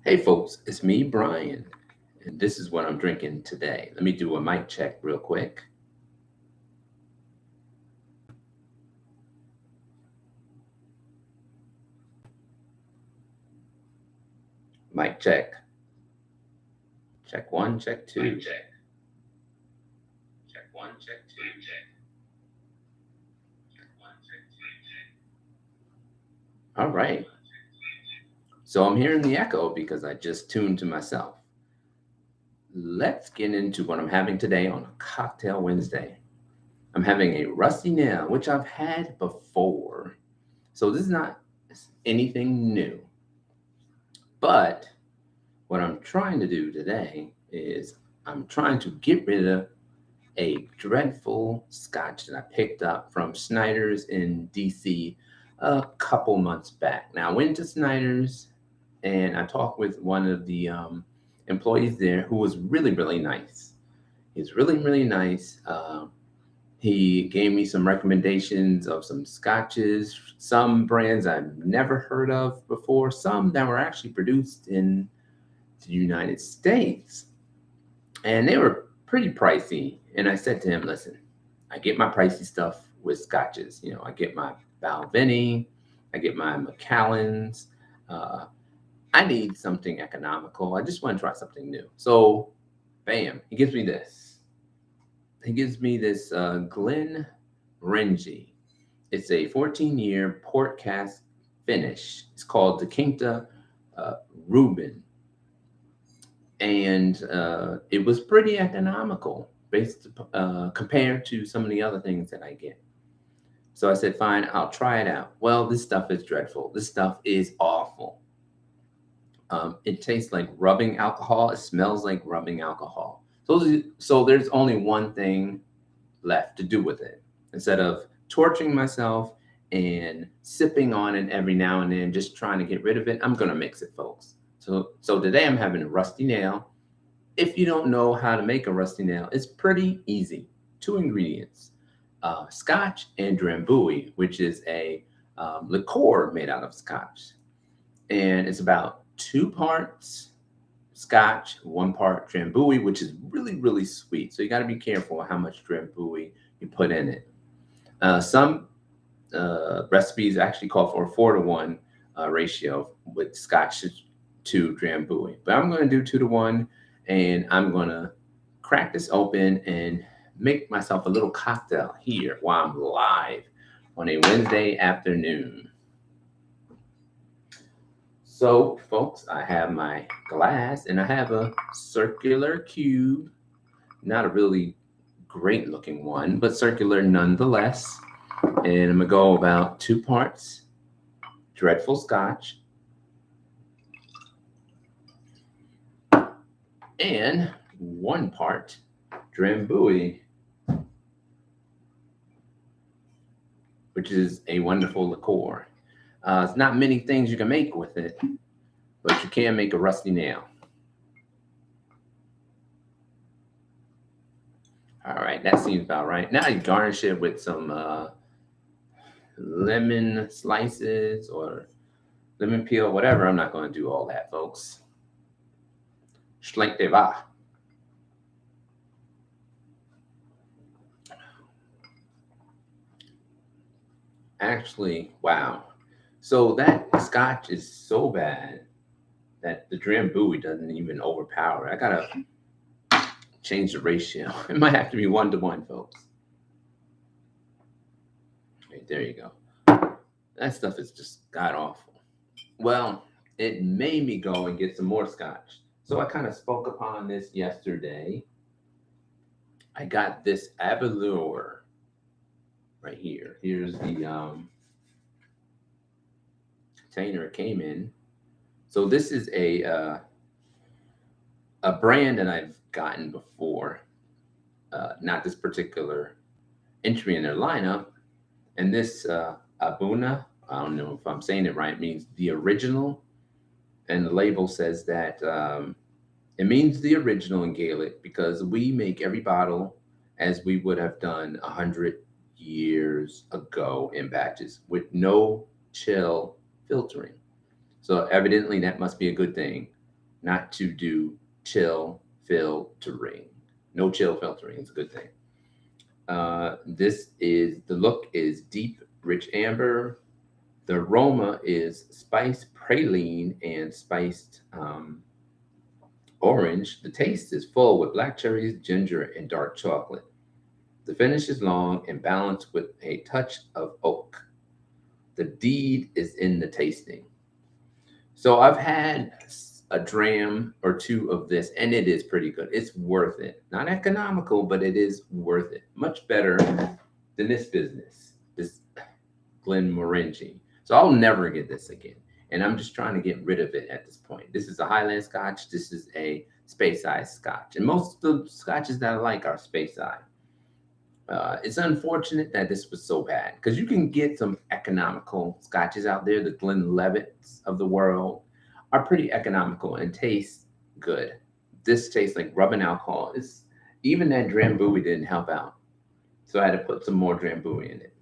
Hey folks, it's me, Brian, and this is what I'm drinking today. Let me do a mic check real quick. Mic check. Check one, check two. Mic check. Check one, check two. Check one, check All right. So I'm hearing the echo because I just tuned to myself. Let's get into what I'm having today on a Cocktail Wednesday. I'm having a rusty nail, which I've had before. So this is not anything new. But what I'm trying to do today is I'm trying to get rid of a dreadful scotch that I picked up from Snyder's in DC a couple months back. Now, I went to Snyder's and I talked with one of the employees there who was really, really nice. He's really, really nice. He gave me some recommendations of some scotches, some brands I've never heard of before, some that were actually produced in the United States. And they were pretty pricey. And I said to him, listen, I get my pricey stuff with scotches. I get my Balvenie, I get my Macallans. Uh, I need something economical. I just want to try something new. So, bam, he gives me this. He gives me this Glenmorangie. It's a 14-year port cask finish. It's called the Quinta uh, Ruban, and it was pretty economical based compared to some of the other things that I get. So I said, fine, I'll try it out. Well, this stuff is dreadful. This stuff is awful. It tastes like rubbing alcohol. It smells like rubbing alcohol. So there's only one thing left to do with it. Instead of torturing myself and sipping on it every now and then, just trying to get rid of it, I'm gonna mix it, folks. So today I'm having a rusty nail. If you don't know how to make a rusty nail, it's pretty easy. Two ingredients: scotch and drambuie, which is a liqueur made out of scotch, and it's about 2 parts scotch, 1 part drambuie, which is really, really sweet. So you got to be careful how much drambuie you put in it. Some recipes actually call for a 4-to-1 ratio with scotch to drambuie, but I'm going to do 2-to-1, and I'm going to crack this open and make myself a little cocktail here while I'm live on a Wednesday afternoon. So, folks, I have my glass and I have a circular cube, not a really great looking one, but circular nonetheless. And I'm gonna go about 2 parts dreadful scotch and 1 part drambuie, which is a wonderful liqueur. It's not many things you can make with it, but you can make a rusty nail. All right, that seems about right. Now you garnish it with some lemon slices or lemon peel, whatever. I'm not going to do all that, folks. Schlenk va. Actually, wow. So that scotch is so bad that the drambuie doesn't even overpower it. I gotta change the ratio. It might have to be 1-to-1, folks. Right, there you go. That stuff is just god awful. Well, it made me go and get some more scotch. So I kind of spoke upon this yesterday. I got this Bibulous right here. Here's the container it came in. So this is a brand that I've gotten before. Not this particular entry in their lineup. And this Abuna, I don't know if I'm saying it right, means the original. And the label says that it means the original in Gaelic because we make every bottle as we would have done 100 years ago in batches with no chill filtering. So evidently that must be a good thing. not to do chill filtering. No chill filtering is a good thing. The look is deep, rich amber. The aroma is spiced praline and spiced orange. The taste is full with black cherries, ginger, and dark chocolate. The finish is long and balanced with a touch of oak. The deed is in the tasting. So I've had a dram or two of this, and it is pretty good. It's worth it. Not economical, but it is worth it. Much better than this business, this Glenmorangie. So I'll never get this again. And I'm just trying to get rid of it at this point. This is a Highland Scotch. This is a Space Eye Scotch. And most of the scotches that I like are Space Eye. It's unfortunate that this was so bad because you can get some economical scotches out there. The Glenlivets of the world are pretty economical and taste good. This tastes like rubbing alcohol. It's even that Drambuie didn't help out, so I had to put some more Drambuie in it.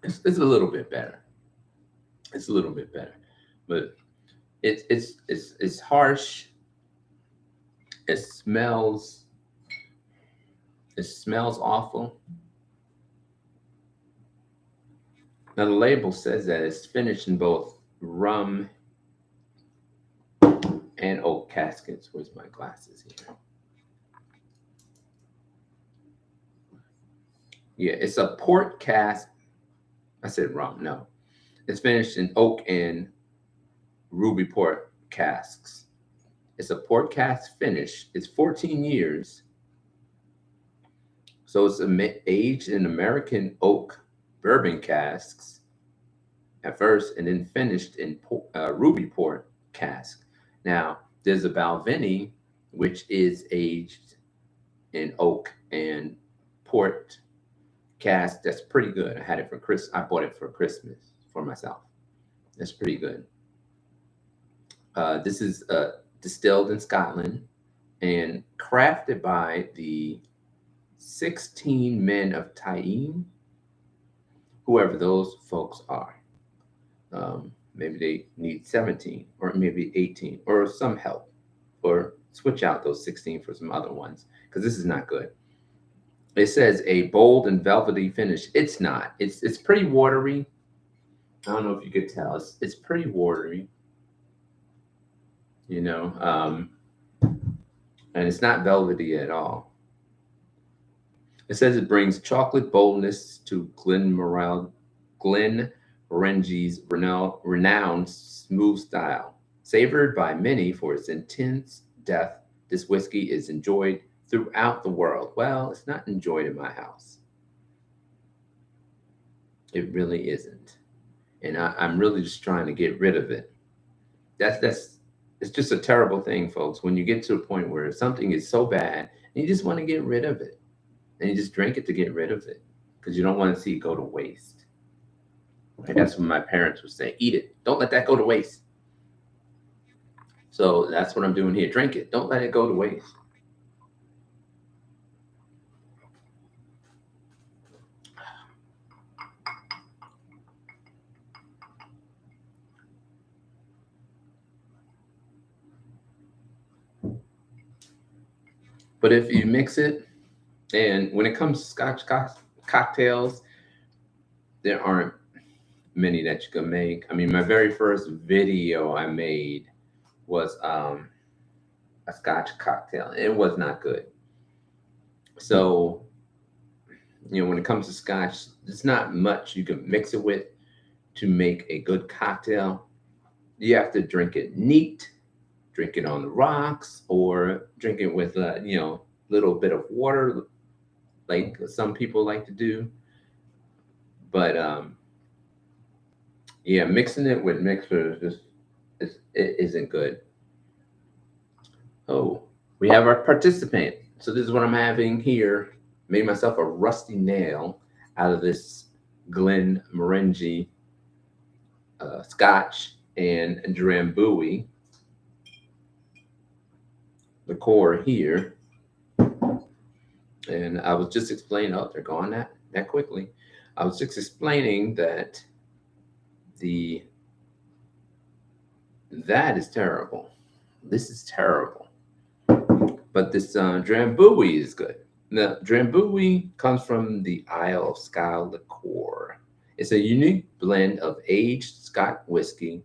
It's a little bit better. It's a little bit better, but it's harsh. It smells it smells awful. Now the label says that it's finished in both rum and oak caskets. Where's my glasses here? Yeah, it's a port cask. I said rum. No, it's finished in oak and ruby port casks. It's a port cask finish. It's 14 years. So it's aged in American oak bourbon casks at first and then finished in ruby port cask. Now, there's a Balvenie, which is aged in oak and port cask. That's pretty good. I had it for Chris. I bought it for Christmas for myself. That's pretty good. This is distilled in Scotland and crafted by the 16 Men of Tyne, whoever those folks are. Maybe they need 17 or maybe 18 or some help or switch out those 16 for some other ones because this is not good. It says a bold and velvety finish. It's not. It's pretty watery. I don't know if you could tell. It's pretty watery, you know, and it's not velvety at all. It says it brings chocolate boldness to Glenmorangie's renowned smooth style. Savored by many for its intense depth, this whiskey is enjoyed throughout the world. Well, it's not enjoyed in my house. It really isn't. And I'm really just trying to get rid of it. That's it's just a terrible thing, folks, when you get to a point where something is so bad and you just want to get rid of it. And you just drink it to get rid of it because you don't want to see it go to waste. Right? That's what my parents would say. Eat it. Don't let that go to waste. So that's what I'm doing here. Drink it. Don't let it go to waste. But if you mix it, and when it comes to Scotch cocktails, there aren't many that you can make. I mean, my very first video I made was a Scotch cocktail. It was not good. So, when it comes to Scotch, there's not much you can mix it with to make a good cocktail. You have to drink it neat, drink it on the rocks, or drink it with little bit of water, like some people like to do. But yeah, mixing it with mixers it isn't good. Oh, we have our participant. So this is what I'm having here. Made myself a rusty nail out of this Glenmorangie Scotch and Drambuie. The core here. And I was just explaining, oh, they're gone that quickly. I was just explaining that That is terrible. This is terrible. But this Drambuie is good. The Drambuie comes from the Isle of Skye liqueur. It's a unique blend of aged Scotch whiskey,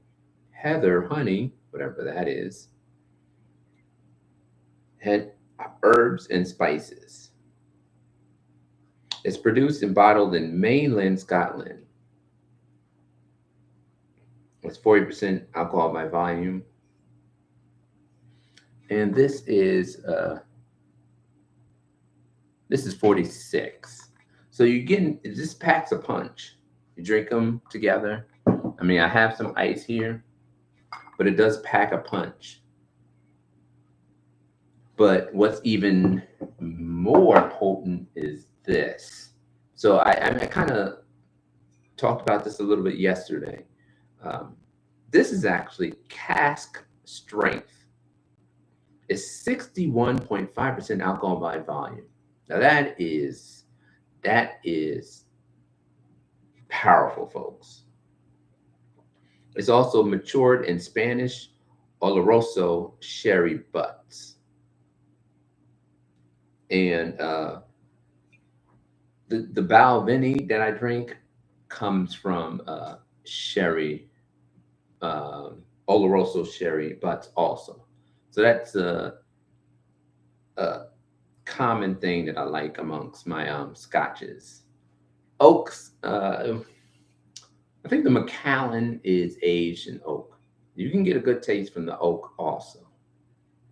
heather, honey, whatever that is, and herbs and spices. It's produced and bottled in mainland Scotland. It's 40% alcohol by volume. And this is 46. So you getting this packs a punch. You drink them together. I mean, I have some ice here, but it does pack a punch. But what's even more potent is this. So I kind of talked about this a little bit yesterday. This is actually Cask Strength. It's 61.5% alcohol by volume. Now that is powerful, folks. It's also matured in Spanish Oloroso sherry butts. And the Balvenie that I drink comes from sherry, Oloroso sherry butts also. So that's a common thing that I like amongst my scotches. Oaks, I think the Macallan is aged in oak. You can get a good taste from the oak also,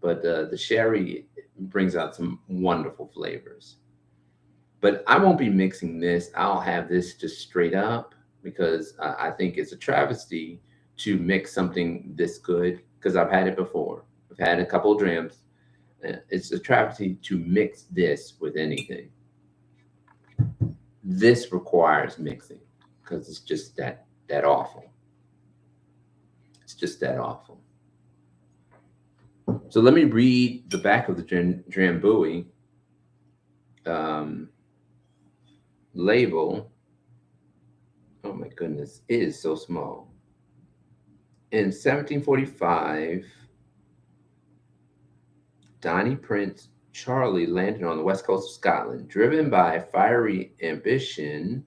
but the sherry brings out some wonderful flavors. But I won't be mixing this. I'll have this just straight up because I think it's a travesty to mix something this good because I've had it before. I've had a couple of drams. It's a travesty to mix this with anything. This requires mixing because it's just that awful. It's just that awful. So let me read the back of the Drambuie label. Oh my goodness, it is so small. In 1745, Donnie Prince Charlie landed on the west coast of Scotland. Driven by fiery ambition,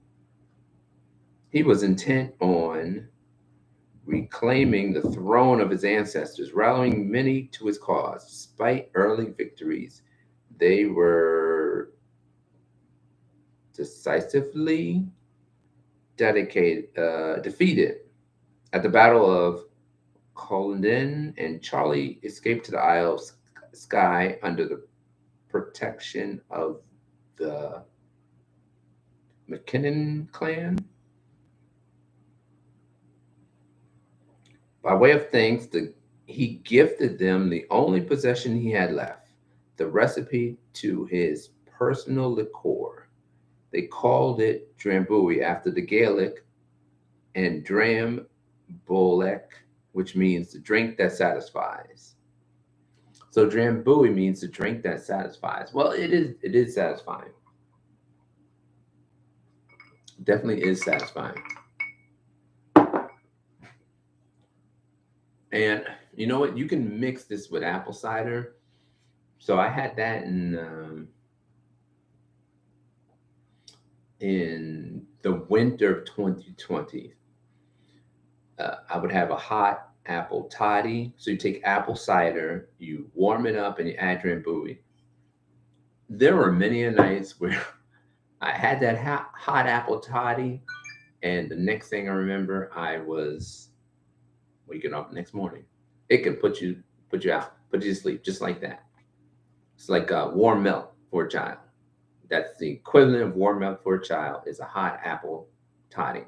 he was intent on reclaiming the throne of his ancestors, rallying many to his cause. Despite early victories, they were decisively defeated at the Battle of Culloden, and Charlie escaped to the Isle of Skye under the protection of the McKinnon clan. By way of thanks, he gifted them the only possession he had left, the recipe to his personal liqueur. They called it Drambuie after the Gaelic, and Dram Bolek, which means the drink that satisfies. So Drambuie means the drink that satisfies. Well, it is satisfying. Definitely is satisfying. And you know what? You can mix this with apple cider. So I had that in the winter of 2020. I would have a hot apple toddy. So you take apple cider, you warm it up, and you add Drambuie. There were many a nights where I had that hot apple toddy, and the next thing I remember, I was waking up the next morning. It can put you out, put you to sleep just like that. It's like warm milk for a child. That's the equivalent of warm milk for a child is a hot apple toddy.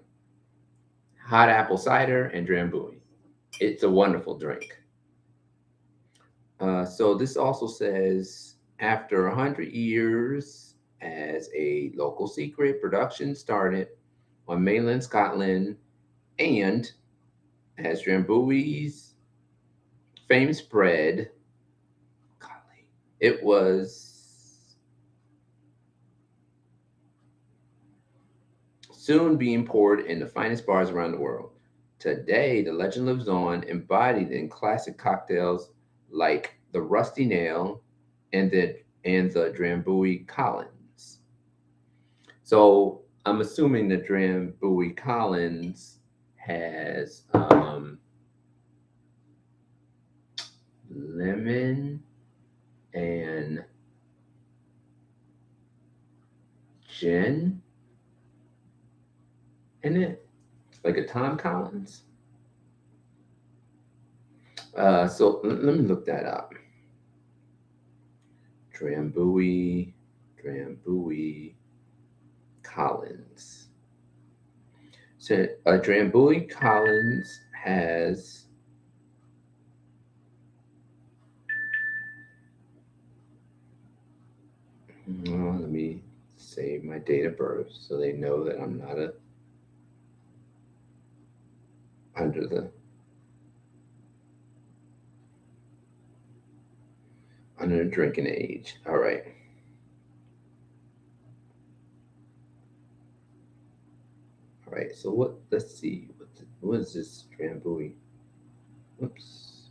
Hot apple cider and Drambuie. It's a wonderful drink. So this also says, after 100 years as a local secret, production started on mainland Scotland, and as Drambuie's fame spread, it was soon being poured in the finest bars around the world. Today, the legend lives on, embodied in classic cocktails like the Rusty Nail and the Drambuie Collins. So I'm assuming the Drambuie Collins has lemon and gin in it, like a Tom Collins. So let me look that up. Drambuie Collins. So Drambuie Collins has well, let me save my date of birth so they know that I'm not under the drinking age. All right. All right. So let's see. What is this Drambuie? Whoops.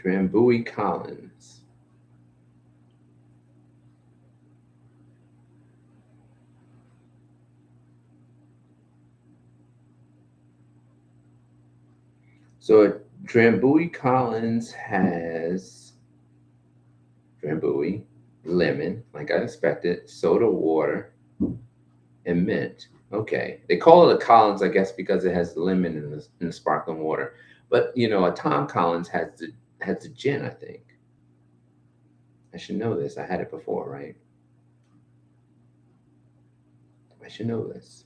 Drambuie Collins. So Drambuie Collins has Drambuie, lemon, like I expected, soda water, and mint. Okay, they call it a Collins, I guess, because it has lemon in the sparkling water. But a Tom Collins has the gin. I think I should know this. I had it before, right? I should know this.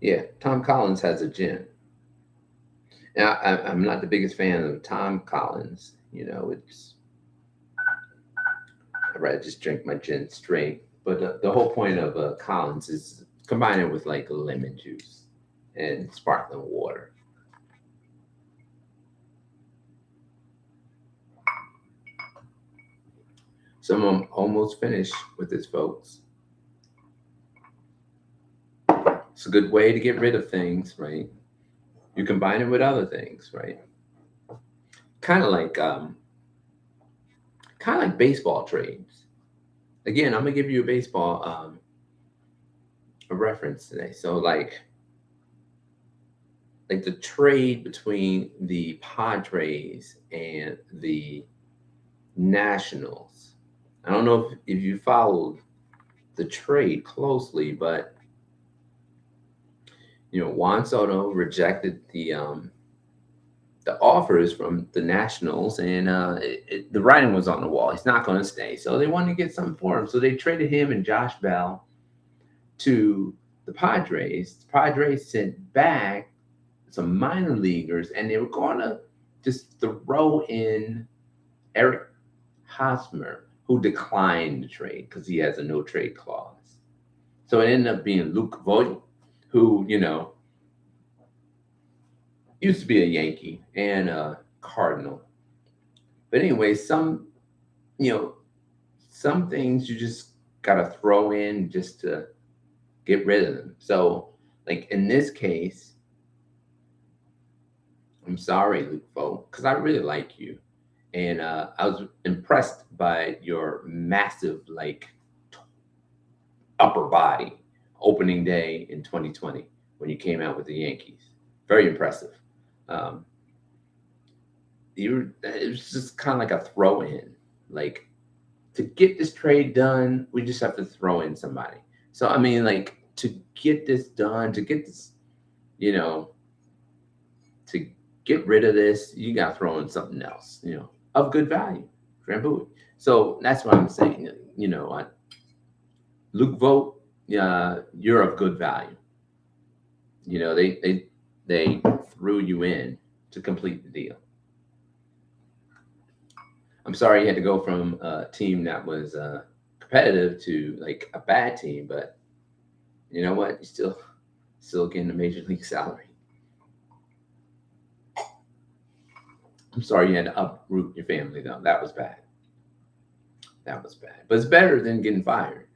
Yeah, Tom Collins has a gin. Now I'm not the biggest fan of Tom Collins. It's I'd rather just drink my gin straight. But the whole point of Collins is combine it with like lemon juice and sparkling water. So I'm almost finished with this, folks. It's a good way to get rid of things, right? You combine it with other things, right? Kind of like baseball trades. Again, I'm gonna give you a baseball a reference today. So like the trade between the Padres and the Nationals. I don't know if you followed the trade closely, but Juan Soto rejected the offers from the Nationals, and the writing was on the wall. He's not going to stay, so they wanted to get something for him. So they traded him and Josh Bell to the Padres. The Padres sent back some minor leaguers, and they were going to just throw in Eric Hosmer, who declined the trade because he has a no trade clause. So it ended up being Luke Vogt, who used to be a Yankee and a Cardinal. But anyway, you know some things you just gotta throw in just to get rid of them. So like in this case, I'm sorry, Luke Vogt, because I really like you. And I was impressed by your massive upper body opening day in 2020 when you came out with the Yankees. Very impressive. Um, it was just kind of like a throw in. Like to get this trade done, we just have to throw in somebody. So I mean, like to get this done, to get this, you know, to get rid of this, you got to throw in something else, of good value, Drambuie. So that's what I'm saying. Luke Vogt, you're of good value. They threw you in to complete the deal. I'm sorry you had to go from a team that was competitive to like a bad team, but you know what? You still getting a major league salary. I'm sorry you had to uproot your family though. That was bad. That was bad. But it's better than getting fired.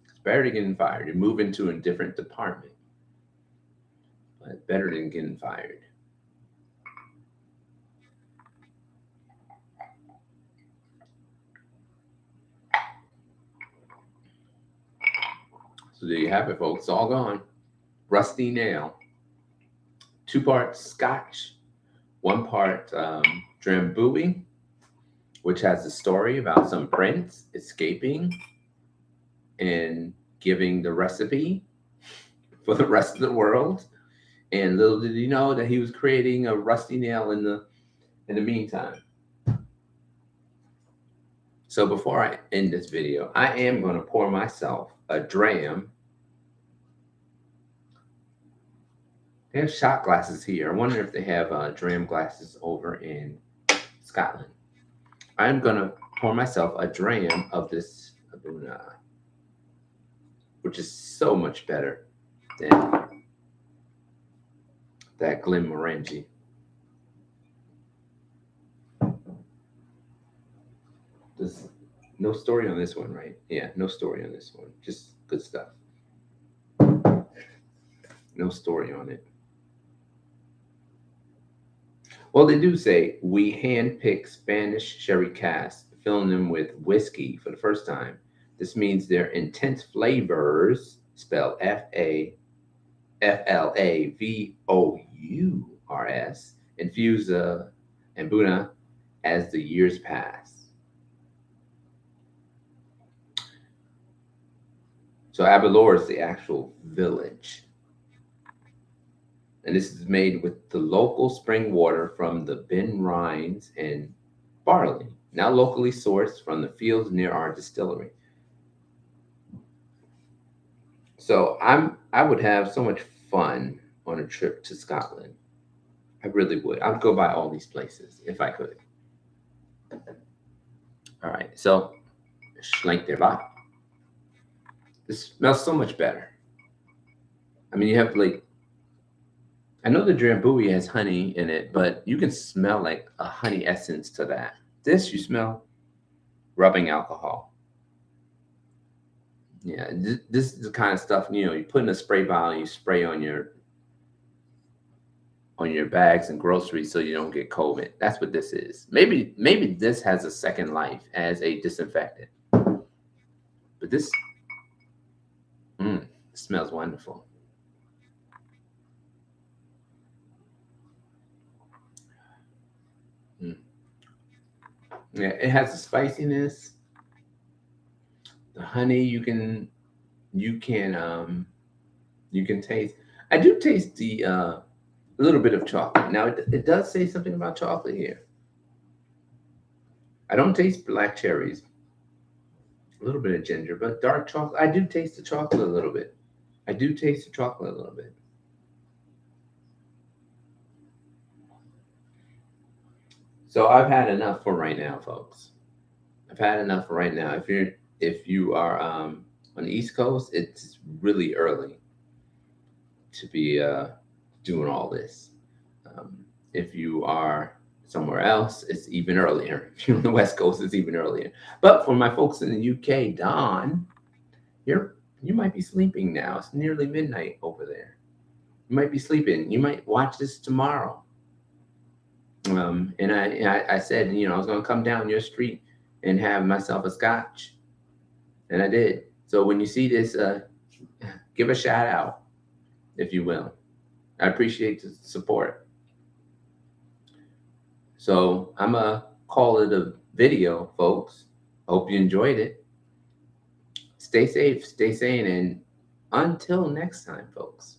It's Better than getting fired. You move into a different department. But better than getting fired. So there you have it, folks. It's all gone. Rusty nail. 2 parts Scotch, 1 part Drambuie, which has a story about some prince escaping and giving the recipe for the rest of the world. And little did he know that he was creating a rusty nail in the meantime. So before I end this video, I am going to pour myself a dram. They have shot glasses here. I wonder if they have dram glasses over in Scotland. I'm going to pour myself a dram of this Abuna, which is so much better than that Glenmorangie. There's no story on this one, right? Yeah, no story on this one. Just good stuff. No story on it. Well, they do say we handpick Spanish sherry casks, filling them with whiskey for the first time. This means their intense flavors, spelled FLAVOURS, infuse Ambuna as the years pass. So Aberlour is the actual village. And this is made with the local spring water from the bin rinds and barley, now locally sourced from the fields near our distillery. So I would have so much fun on a trip to Scotland. I really would. I'd go by all these places if I could. All right, so schlenk der Bach. This smells so much better. I mean, you have like, I know the Drambuie has honey in it, but you can smell like a honey essence to that. This, you smell rubbing alcohol. Yeah, this is the kind of stuff, you know, you put in a spray bottle, you spray on your bags and groceries so you don't get COVID. That's what this is. Maybe this has a second life as a disinfectant. But this smells wonderful. Yeah, it has a spiciness. The honey you can taste. I do taste the a little bit of chocolate. Now it does say something about chocolate here. I don't taste black cherries. A little bit of ginger, but dark chocolate. I do taste the chocolate a little bit. I do taste the chocolate a little bit. So I've had enough for right now, folks. I've had enough for right now. If you are on the East Coast, it's really early to be doing all this. If you are somewhere else, it's even earlier. If you're on the West Coast, it's even earlier. But for my folks in the UK, Dawn, you might be sleeping now. It's nearly midnight over there. You might be sleeping. You might watch this tomorrow. And I said, you know, I was going to come down your street and have myself a scotch. And I did. So when you see this, give a shout out, if you will. I appreciate the support. So I'm going to call it a video, folks. I hope you enjoyed it. Stay safe, stay sane, and until next time, folks.